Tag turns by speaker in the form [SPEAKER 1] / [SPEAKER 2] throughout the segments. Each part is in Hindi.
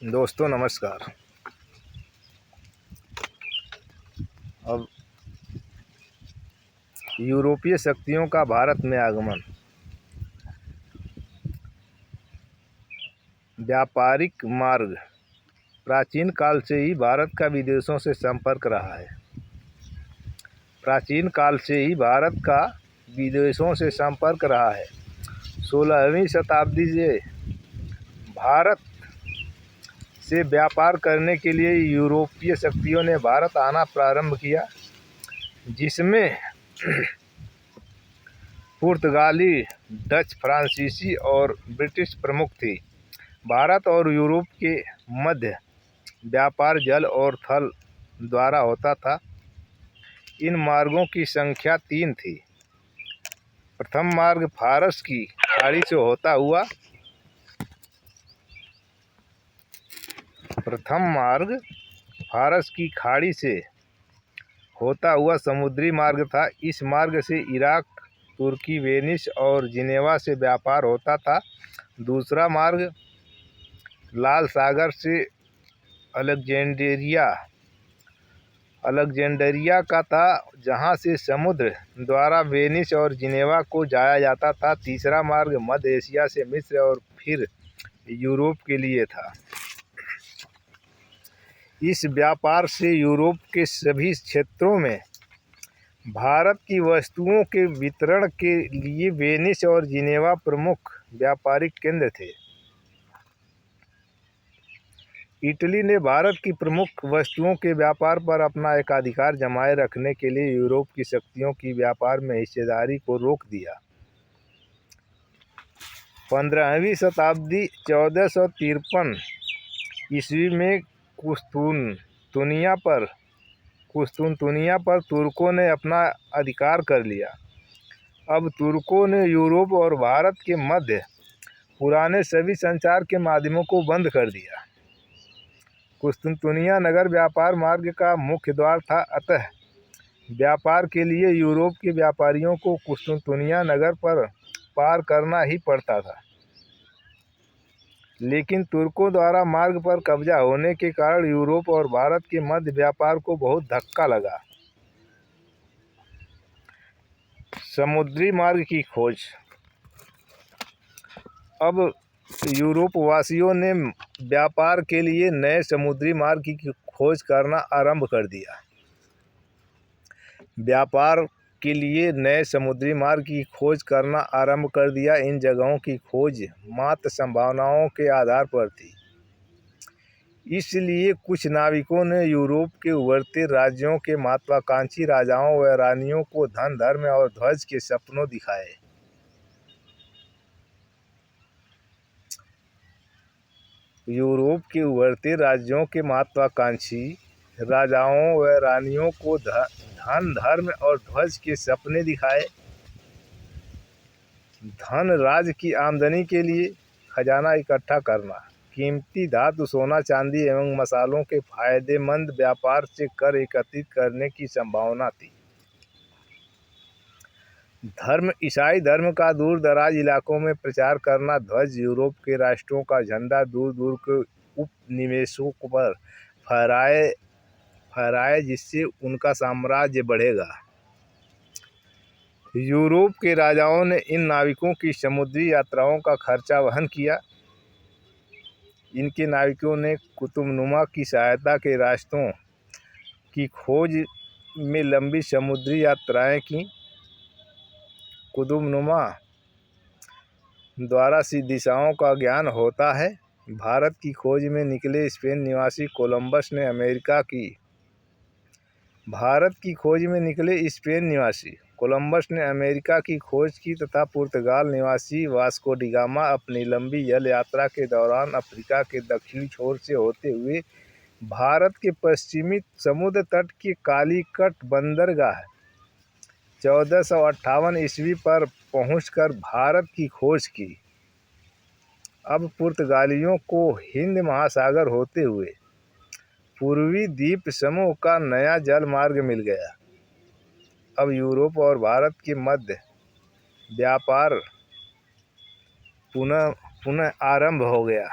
[SPEAKER 1] दोस्तों नमस्कार। अब यूरोपीय शक्तियों का भारत में आगमन। व्यापारिक मार्ग। प्राचीन काल से ही भारत का विदेशों से संपर्क रहा है। प्राचीन काल से ही भारत का विदेशों से संपर्क रहा है। 16वीं शताब्दी से भारत से व्यापार करने के लिए यूरोपीय शक्तियों ने भारत आना प्रारंभ किया, जिसमें पुर्तगाली, डच, फ्रांसीसी और ब्रिटिश प्रमुख थे। भारत और यूरोप के मध्य व्यापार जल और थल द्वारा होता था। इन मार्गों की संख्या 3 थी। प्रथम मार्ग फारस की खाड़ी से होता हुआ समुद्री मार्ग था। इस मार्ग से इराक, तुर्की, वेनिस और जिनेवा से व्यापार होता था। दूसरा मार्ग लाल सागर से अलेक्जेंड्रिया का था, जहां से समुद्र द्वारा वेनिस और जिनेवा को जाया जाता था। तीसरा मार्ग मध्य एशिया से मिस्र और फिर यूरोप के लिए था। इस व्यापार से यूरोप के सभी क्षेत्रों में भारत की वस्तुओं के वितरण के लिए वेनिस और जिनेवा प्रमुख व्यापारिक केंद्र थे। इटली ने भारत की प्रमुख वस्तुओं के व्यापार पर अपना एकाधिकार जमाए रखने के लिए यूरोप की शक्तियों की व्यापार में हिस्सेदारी को रोक दिया। 15वीं शताब्दी 1453 ईस्वी में कुस्तुनतुनिया पर तुर्कों ने अपना अधिकार कर लिया। अब तुर्कों ने यूरोप और भारत के मध्य पुराने सभी संचार के माध्यमों को बंद कर दिया। कुस्तुनतुनिया नगर व्यापार मार्ग का मुख्य द्वार था, अतः व्यापार के लिए यूरोप के व्यापारियों को कुस्तुनतुनिया नगर पर पार करना ही पड़ता था। लेकिन तुर्कों द्वारा मार्ग पर कब्जा होने के कारण यूरोप और भारत के मध्य व्यापार को बहुत धक्का लगा। समुद्री मार्ग की खोज। अब यूरोपवासियों ने व्यापार के लिए नए समुद्री मार्ग की खोज करना आरंभ कर दिया। इन जगहों की खोज मात्र संभावनाओं के आधार पर थी। इसलिए कुछ नाविकों ने यूरोप के उभरते राज्यों के महत्वाकांक्षी राजाओं व रानियों को धन, धर्म और ध्वज के सपनों दिखाए। यूरोप के उभरते राज्यों के महत्वाकांक्षी राजाओं व रानियों को धन, धर्म और ध्वज के सपने दिखाए। धन, राज्य की आमदनी के लिए खजाना इकट्ठा करना, कीमती धातु, सोना, चांदी एवं मसालों के फायदेमंद व्यापार से कर एकत्रित करने की संभावना थी। धर्म, ईसाई धर्म का दूर दराज इलाकों में प्रचार करना। ध्वज, यूरोप के राष्ट्रों का झंडा दूर दूर के उपनिवेशों पर फहराए, जिससे उनका साम्राज्य बढ़ेगा। यूरोप के राजाओं ने इन नाविकों की समुद्री यात्राओं का खर्चा वहन किया। इनके नाविकों ने कुतुबनुमा की सहायता के रास्तों की खोज में लंबी समुद्री यात्राएं की। कुतुबनुमा द्वारा सी दिशाओं का ज्ञान होता है। भारत की खोज में निकले स्पेन निवासी कोलंबस ने अमेरिका की खोज की तथा पुर्तगाल निवासी वास्को डी गामा अपनी लंबी जल यात्रा के दौरान अफ्रीका के दक्षिणी छोर से होते हुए भारत के पश्चिमी समुद्र तट के कालीकट बंदरगाह 1458 ईस्वी पर पहुंचकर भारत की खोज की। अब पुर्तगालियों को हिंद महासागर होते हुए पूर्वी द्वीप समूह का नया जल मार्ग मिल गया। अब यूरोप और भारत के मध्य व्यापार पुनः आरंभ हो गया।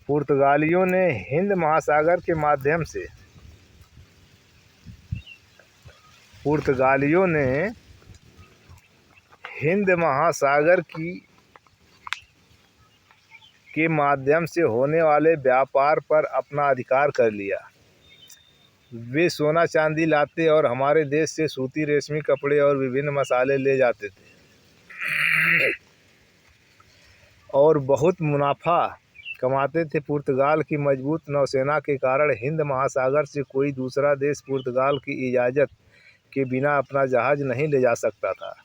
[SPEAKER 1] पुर्तगालियों ने हिंद महासागर के माध्यम से हिंद महासागर के माध्यम से होने वाले व्यापार पर अपना अधिकार कर लिया। वे सोना चांदी लाते और हमारे देश से सूती रेशमी कपड़े और विभिन्न मसाले ले जाते थे और बहुत मुनाफा कमाते थे। पुर्तगाल की मजबूत नौसेना के कारण हिंद महासागर से कोई दूसरा देश पुर्तगाल की इजाज़त के बिना अपना जहाज़ नहीं ले जा सकता था।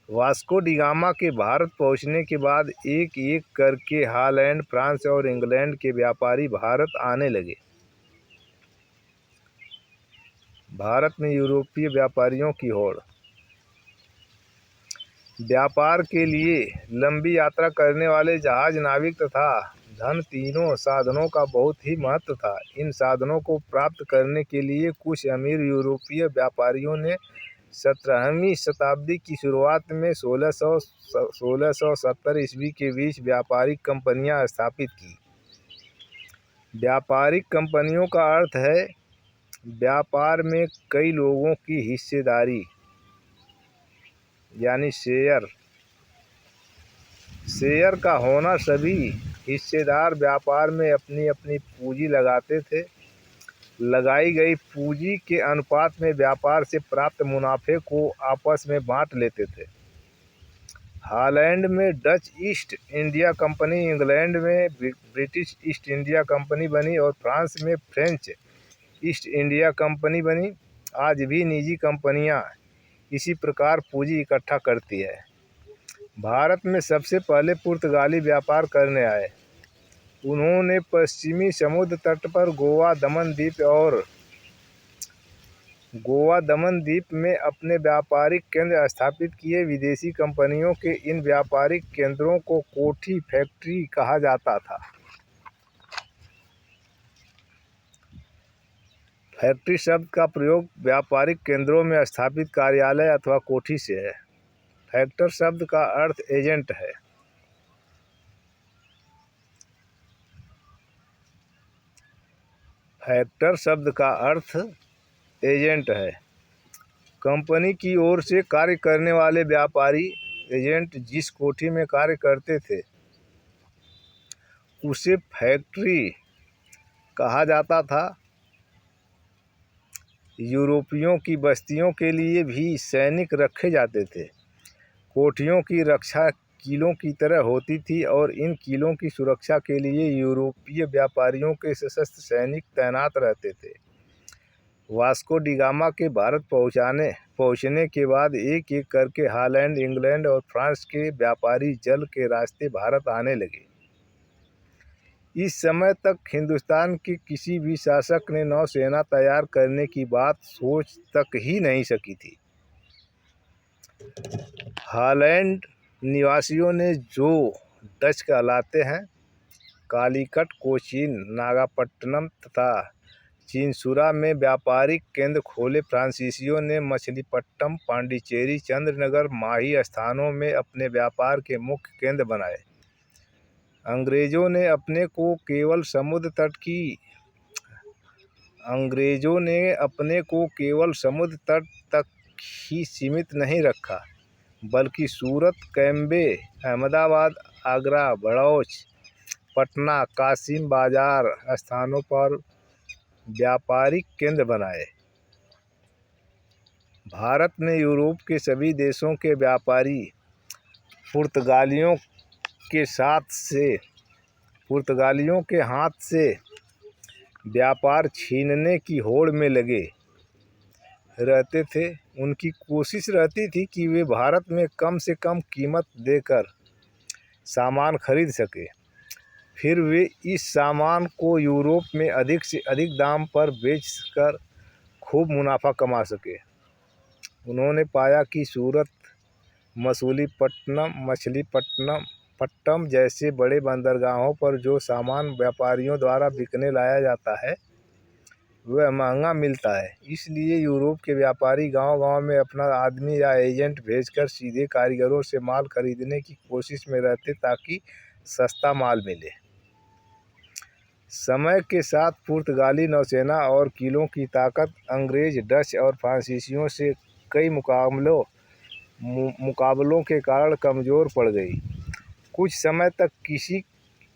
[SPEAKER 1] वास्को डी गामा के भारत पहुंचने के बाद एक एक करके हॉलैंड, फ्रांस और इंग्लैंड के व्यापारी भारत आने लगे। भारत में यूरोपीय व्यापारियों की होड़। व्यापार के लिए लंबी यात्रा करने वाले जहाज, नाविक तथा धन तीनों साधनों का बहुत ही महत्व था। इन साधनों को प्राप्त करने के लिए कुछ अमीर यूरोपीय व्यापारियों ने 17वीं शताब्दी की शुरुआत में 1670 ईस्वी के बीच व्यापारिक कंपनियां स्थापित की। व्यापारिक कंपनियों का अर्थ है व्यापार में कई लोगों की हिस्सेदारी यानी शेयर का होना। सभी हिस्सेदार व्यापार में अपनी अपनी पूंजी लगाते थे। लगाई गई पूंजी के अनुपात में व्यापार से प्राप्त मुनाफे को आपस में बांट लेते थे। हॉलैंड में Dutch east India company, England में ब्रिटिश ईस्ट इंडिया कंपनी बनी और फ्रांस में फ्रेंच ईस्ट इंडिया कंपनी बनी। आज भी निजी कंपनियां इसी प्रकार पूंजी इकट्ठा करती है। भारत में सबसे पहले पुर्तगाली व्यापार करने आए। उन्होंने पश्चिमी समुद्र तट पर गोवा, दमन द्वीप में अपने व्यापारिक केंद्र स्थापित किए। विदेशी कंपनियों के इन व्यापारिक केंद्रों को कोठी फैक्ट्री कहा जाता था। फैक्ट्री शब्द का प्रयोग व्यापारिक केंद्रों में स्थापित कार्यालय अथवा कोठी से है। फैक्टर शब्द का अर्थ एजेंट है। फैक्टर शब्द का अर्थ एजेंट है। कंपनी की ओर से कार्य करने वाले व्यापारी एजेंट जिस कोठी में कार्य करते थे उसे फैक्ट्री कहा जाता था। यूरोपियों की बस्तियों के लिए भी सैनिक रखे जाते थे। कोठियों की रक्षा किलों की तरह होती थी और इन किलों की सुरक्षा के लिए यूरोपीय व्यापारियों के सशस्त्र सैनिक तैनात रहते थे। वास्को डी गामा के भारत पहुंचने के बाद एक एक करके हॉलैंड, इंग्लैंड और फ्रांस के व्यापारी जल के रास्ते भारत आने लगे। इस समय तक हिंदुस्तान के किसी भी शासक ने नौसेना तैयार करने की बात सोच तक ही नहीं सकी थी। हॉलैंड निवासियों ने, जो डच कहलाते हैं, कालीकट, कोचीन, नागापट्टनम तथा चिंसुरा में व्यापारिक केंद्र खोले। फ्रांसीसियों ने मछलीपट्टनम, पांडिचेरी, चंद्रनगर, माही स्थानों में अपने व्यापार के मुख्य केंद्र बनाए। अंग्रेजों ने अपने को केवल समुद्र तट तक ही सीमित नहीं रखा, बल्कि सूरत, कैम्बे, अहमदाबाद, आगरा, बड़ौच, पटना, कासिम बाजार स्थानों पर व्यापारिक केंद्र बनाए। भारत में यूरोप के सभी देशों के व्यापारी पुर्तगालियों के हाथ से व्यापार छीनने की होड़ में लगे रहते थे। उनकी कोशिश रहती थी कि वे भारत में कम से कम कीमत देकर सामान खरीद सके, फिर वे इस सामान को यूरोप में अधिक से अधिक दाम पर बेचकर खूब मुनाफा कमा सके। उन्होंने पाया कि सूरत, मछलीपट्टनम जैसे बड़े बंदरगाहों पर जो सामान व्यापारियों द्वारा बिकने लाया जाता है वह महंगा मिलता है। इसलिए यूरोप के व्यापारी गांव-गांव में अपना आदमी या एजेंट भेजकर सीधे कारीगरों से माल खरीदने की कोशिश में रहते ताकि सस्ता माल मिले। समय के साथ पुर्तगाली नौसेना और किलों की ताकत अंग्रेज, डच और फ्रांसीसियों से कई मुकाबलों के कारण कमज़ोर पड़ गई। कुछ समय तक किसी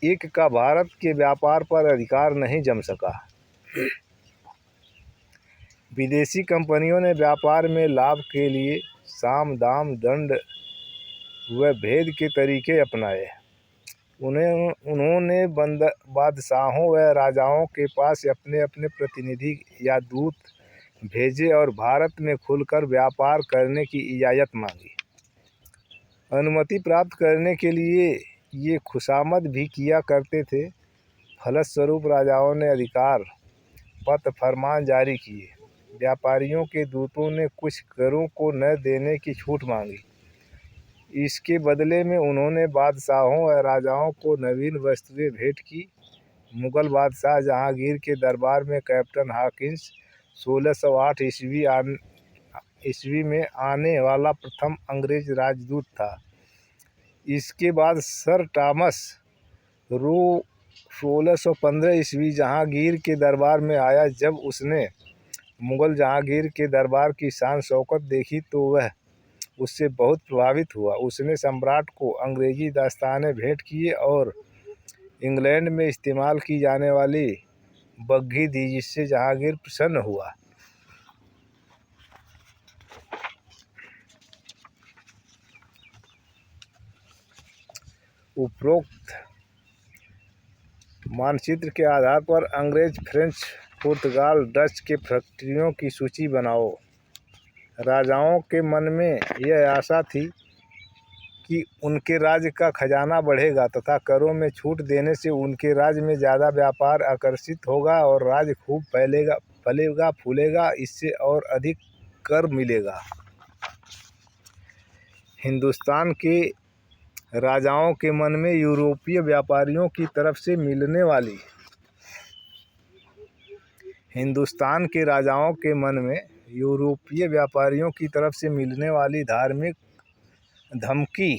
[SPEAKER 1] एक का भारत के व्यापार पर अधिकार नहीं जम सका। विदेशी कंपनियों ने व्यापार में लाभ के लिए साम दाम दंड व भेद के तरीके अपनाए। उन्होंने बादशाहों व राजाओं के पास अपने अपने प्रतिनिधि या दूत भेजे और भारत में खुलकर व्यापार करने की इजाज़त मांगी। अनुमति प्राप्त करने के लिए ये खुशामद भी किया करते थे। फलस्वरूप राजाओं ने अधिकार पत्र फरमान जारी किए। व्यापारियों के दूतों ने कुछ करों को न देने की छूट मांगी। इसके बदले में उन्होंने बादशाहों और राजाओं को नवीन वस्तुएं भेंट की। मुगल बादशाह जहांगीर के दरबार में कैप्टन हॉकिंस 1608 ईस्वी में आने वाला प्रथम अंग्रेज राजदूत था। इसके बाद सर टॉमस रो 1615 ईस्वी जहांगीर के दरबार में आया। जब उसने मुगल जहांगीर के दरबार की शान शौकत देखी तो वह उससे बहुत प्रभावित हुआ। उसने सम्राट को अंग्रेजी दास्तानें भेंट किए और इंग्लैंड में इस्तेमाल की जाने वाली बग्घी दी, जिससे जहांगीर प्रसन्न हुआ। उपरोक्त मानचित्र के आधार पर अंग्रेज, फ्रेंच, पुर्तगाल, डच के फैक्ट्रियों की सूची बनाओ। राजाओं के मन में यह आशा थी कि उनके राज्य का खजाना बढ़ेगा तथा करों में छूट देने से उनके राज्य में ज़्यादा व्यापार आकर्षित होगा और राज्य खूब फलेगा फूलेगा। इससे और अधिक कर मिलेगा। हिंदुस्तान के राजाओं के मन में यूरोपीय व्यापारियों की तरफ से मिलने वाली धार्मिक धमकी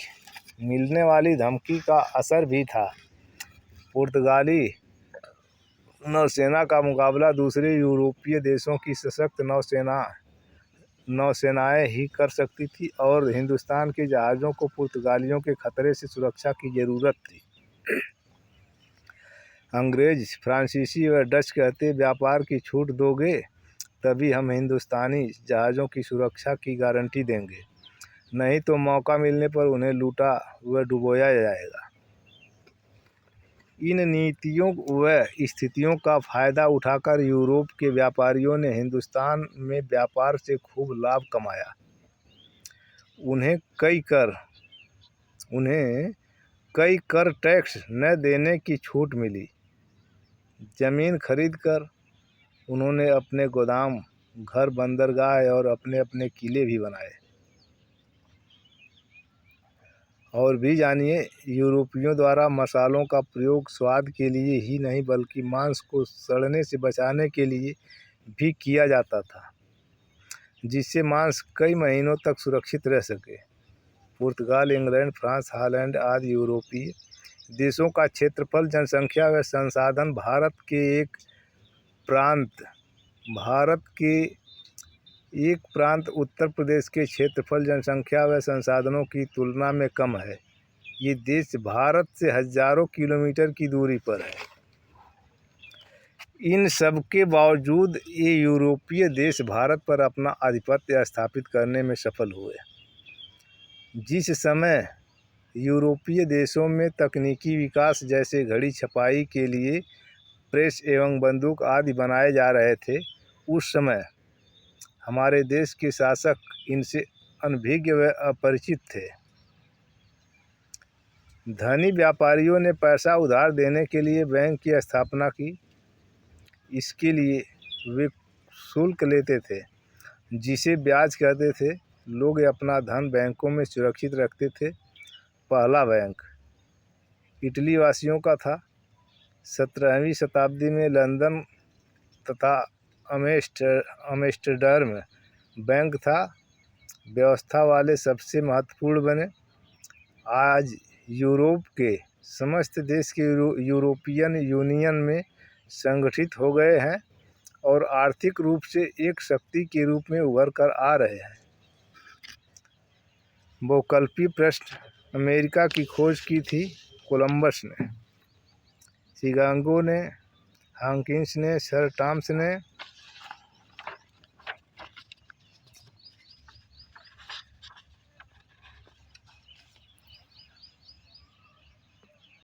[SPEAKER 1] का असर भी था। पुर्तगाली नौसेना का मुकाबला दूसरे यूरोपीय देशों की सशक्त नौसेनाएं ही कर सकती थी और हिंदुस्तान के जहाज़ों को पुर्तगालियों के खतरे से सुरक्षा की ज़रूरत थी। अंग्रेज, फ्रांसीसी व डच कहते, व्यापार की छूट दोगे तभी हम हिंदुस्तानी जहाज़ों की सुरक्षा की गारंटी देंगे, नहीं तो मौका मिलने पर उन्हें लूटा व डुबोया जाएगा। इन नीतियों व स्थितियों का फ़ायदा उठाकर यूरोप के व्यापारियों ने हिंदुस्तान में व्यापार से खूब लाभ कमाया। उन्हें कई कर टैक्स न देने की छूट मिली। ज़मीन खरीदकर उन्होंने अपने गोदाम, घर, बंदरगाह और अपने अपने किले भी बनाए। और भी जानिए, यूरोपियों द्वारा मसालों का प्रयोग स्वाद के लिए ही नहीं बल्कि मांस को सड़ने से बचाने के लिए भी किया जाता था, जिससे मांस कई महीनों तक सुरक्षित रह सके। पुर्तगाल, इंग्लैंड, फ्रांस, हॉलैंड आदि यूरोपीय देशों का क्षेत्रफल, जनसंख्या व संसाधन भारत के एक प्रांत उत्तर प्रदेश के क्षेत्रफल, जनसंख्या व संसाधनों की तुलना में कम है। ये देश भारत से हजारों किलोमीटर की दूरी पर है। इन सब के बावजूद ये यूरोपीय देश भारत पर अपना आधिपत्य स्थापित करने में सफल हुए। जिस समय यूरोपीय देशों में तकनीकी विकास जैसे घड़ी छपाई के लिए प्रेस एवं बंदूक आदि बनाए जा रहे थे, उस समय हमारे देश के शासक इनसे अनभिज्ञ व अपरिचित थे। धनी व्यापारियों ने पैसा उधार देने के लिए बैंक की स्थापना की। इसके लिए वे शुल्क लेते थे, जिसे ब्याज कहते थे। लोग अपना धन बैंकों में सुरक्षित रखते थे। पहला बैंक इटली वासियों का था। 17वीं शताब्दी में लंदन तथा एम्स्टर्डम बैंक था व्यवस्था वाले सबसे महत्वपूर्ण बने। आज यूरोप के समस्त देश के यूरोपियन यूनियन में संगठित हो गए हैं और आर्थिक रूप से एक शक्ति के रूप में उभर कर आ रहे हैं। वैकल्पिक प्रश्न, अमेरिका की खोज की थी कोलंबस ने, शिकागो ने, हॉकिंस ने, सर टॉमस ने,